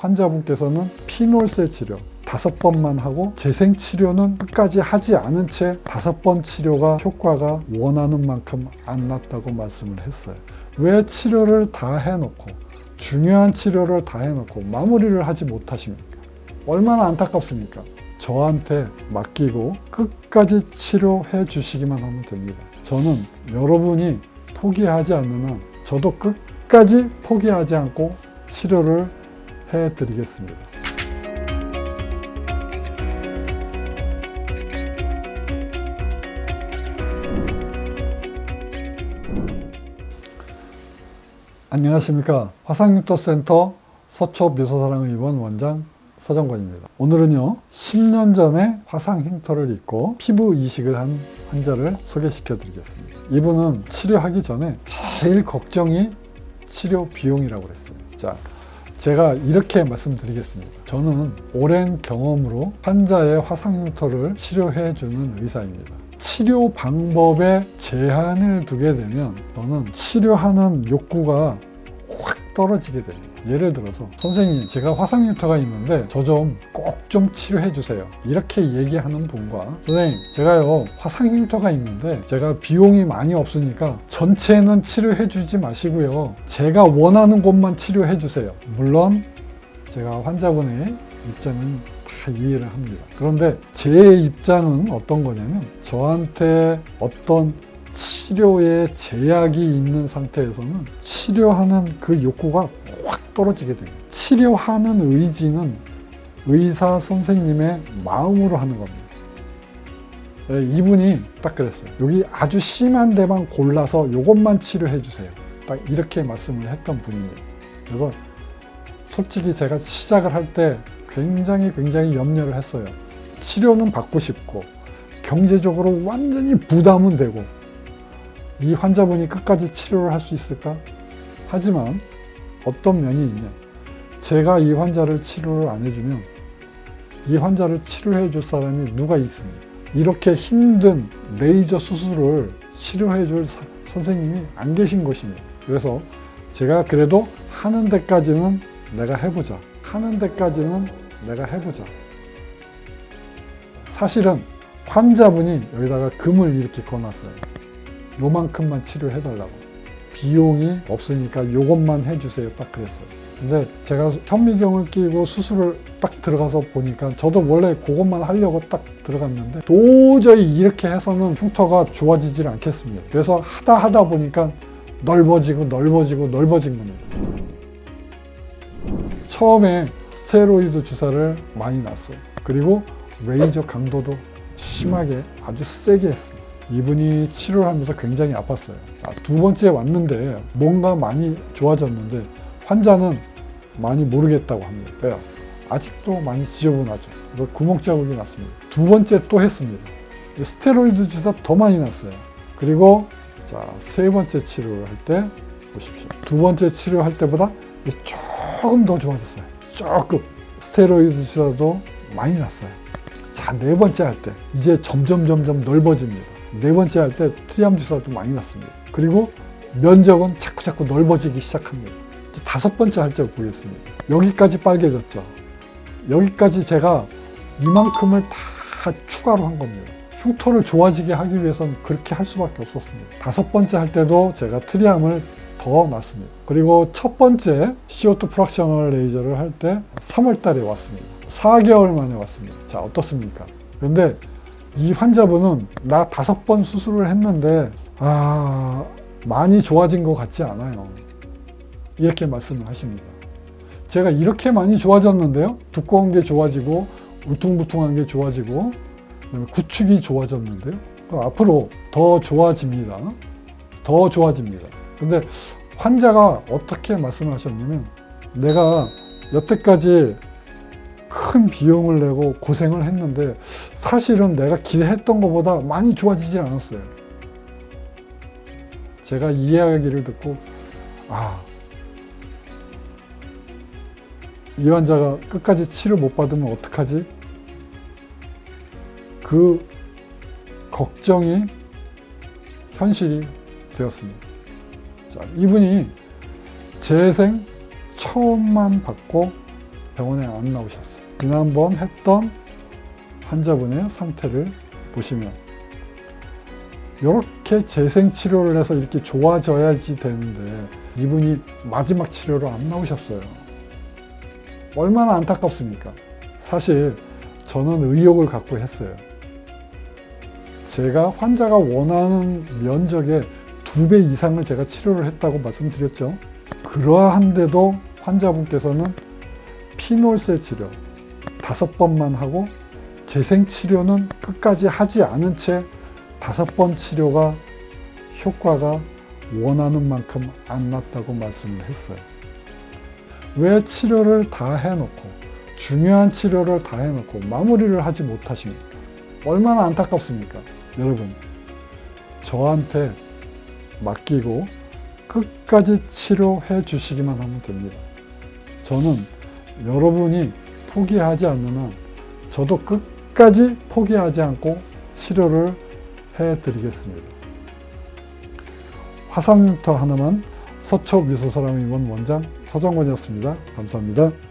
환자분께서는 피놀셀 치료 5번만 하고 재생 치료는 끝까지 하지 않은 채 5번 치료가 효과가 원하는 만큼 안 났다고 말씀을 했어요. 왜 치료를 다 해놓고 중요한 치료를 다 해놓고 마무리를 하지 못하십니까? 얼마나 안타깝습니까? 저한테 맡기고 끝까지 치료해 주시기만 하면 됩니다. 저는 여러분이 포기하지 않는 한 저도 끝까지 포기하지 않고 치료를 해드리겠습니다. 안녕하십니까. 화상흉터센터 서초묘사사랑의원 원장 서정권입니다. 오늘은요 10년 전에 화상흉터를 입고 피부 이식을 한 환자를 소개시켜 드리겠습니다. 이분은 치료하기 전에 제일 걱정이 치료 비용이라고 그랬어요. 자, 제가 이렇게 말씀드리겠습니다. 저는 오랜 경험으로 환자의 화상흉터를 치료해 주는 의사입니다. 치료 방법에 제한을 두게 되면 저는 치료하는 욕구가 확 떨어지게 됩니다. 예를 들어서 선생님, 제가 화상흉터가 있는데 저 좀 꼭 좀 치료해 주세요. 이렇게 얘기하는 분과 선생님, 제가요 화상흉터가 있는데 제가 비용이 많이 없으니까 전체는 치료해 주지 마시고요. 제가 원하는 곳만 치료해 주세요. 물론 제가 환자분의 입장은 다 이해를 합니다. 그런데 제 입장은 어떤 거냐면 저한테 어떤 치료에 제약이 있는 상태에서는 치료하는 그 욕구가 확 떨어지게 됩니다. 치료하는 의지는 의사 선생님의 마음으로 하는 겁니다. 네, 이분이 딱 그랬어요. 여기 아주 심한 데만 골라서 이것만 치료해 주세요. 딱 이렇게 말씀을 했던 분입니다. 그래서 솔직히 제가 시작을 할 때 굉장히 염려를 했어요. 치료는 받고 싶고 경제적으로 완전히 부담은 되고 이 환자분이 끝까지 치료를 할 수 있을까? 하지만 어떤 면이 있냐? 제가 이 환자를 치료를 안 해주면 이 환자를 치료해 줄 사람이 누가 있습니까? 이렇게 힘든 레이저 수술을 치료해 줄 선생님이 안 계신 것입니다. 그래서 제가 그래도 하는 데까지는 내가 해보자. 하는 데까지는 내가 해보자. 사실은 환자분이 여기다가 금을 이렇게 걸어놨어요. 요만큼만 치료해달라고. 비용이 없으니까 요것만 해주세요. 딱 그랬어요. 근데 제가 현미경을 끼고 수술을 딱 들어가서 보니까 저도 원래 그것만 하려고 딱 들어갔는데 도저히 이렇게 해서는 흉터가 좋아지질 않겠습니다. 그래서 하다 보니까 넓어진 겁니다. 처음에 스테로이드 주사를 많이 놨어요. 그리고 레이저 강도도 심하게 아주 세게 했습니다. 이분이 치료를 하면서 굉장히 아팠어요. 자, 2번째 왔는데 뭔가 많이 좋아졌는데 환자는 많이 모르겠다고 합니다. 왜요? 아직도 많이 지저분하죠. 그래서 구멍 자국이 났습니다. 2번째 또 했습니다. 스테로이드 주사 더 많이 났어요. 그리고 자, 3번째 치료를 할 때 보십시오. 2번째 치료할 때보다 조금 더 좋아졌어요. 조금. 스테로이드 주사도 많이 났어요. 자, 4번째 할 때 이제 점점 넓어집니다. 4번째 할 때 트리암 주사도 많이 났습니다. 그리고 면적은 자꾸 넓어지기 시작합니다. 이제 5번째 할 때 보겠습니다. 여기까지 빨개졌죠. 여기까지 제가 이만큼을 다 추가로 한 겁니다. 흉터를 좋아지게 하기 위해서는 그렇게 할 수밖에 없었습니다. 5번째 할 때도 제가 트리암을 더 놨습니다. 그리고 첫 번째 CO2 프락셔널 레이저를 할 때 3월 달에 왔습니다. 4개월 만에 왔습니다. 자, 어떻습니까? 근데 이 환자분은 나 5번 수술을 했는데 많이 좋아진 것 같지 않아요. 이렇게 말씀을 하십니다. 제가 이렇게 많이 좋아졌는데요. 두꺼운 게 좋아지고 울퉁불퉁한 게 좋아지고 그다음에 구축이 좋아졌는데요. 앞으로 더 좋아집니다. 더 좋아집니다. 근데 환자가 어떻게 말씀을 하셨냐면 내가 여태까지 큰 비용을 내고 고생을 했는데 사실은 내가 기대했던 것보다 많이 좋아지지 않았어요. 제가 이 이야기를 듣고 이 환자가 끝까지 치료 못 받으면 어떡하지? 그 걱정이 현실이 되었습니다. 자, 이분이 재생 처음만 받고 병원에 안 나오셨어요. 지난번 했던 환자분의 상태를 보시면 이렇게 재생치료를 해서 이렇게 좋아져야지 되는데 이분이 마지막 치료로 안 나오셨어요. 얼마나 안타깝습니까? 사실 저는 의욕을 갖고 했어요. 제가 환자가 원하는 면적의 2배 이상을 제가 치료를 했다고 말씀드렸죠. 그러한데도 환자분께서는 피놀셀 치료 5번만 하고 재생치료는 끝까지 하지 않은 채 5번 치료가 효과가 원하는 만큼 안 났다고 말씀을 했어요. 왜 치료를 다 해놓고 중요한 치료를 다 해놓고 마무리를 하지 못하십니까? 얼마나 안타깝습니까? 여러분, 저한테 맡기고 끝까지 치료해 주시기만 하면 됩니다. 저는 여러분이 포기하지 않는 한 저도 끝까지 포기하지 않고 치료를 해드리겠습니다. 화상흉터 하나만 서초미소사랑의원 원장 서정권이었습니다. 감사합니다.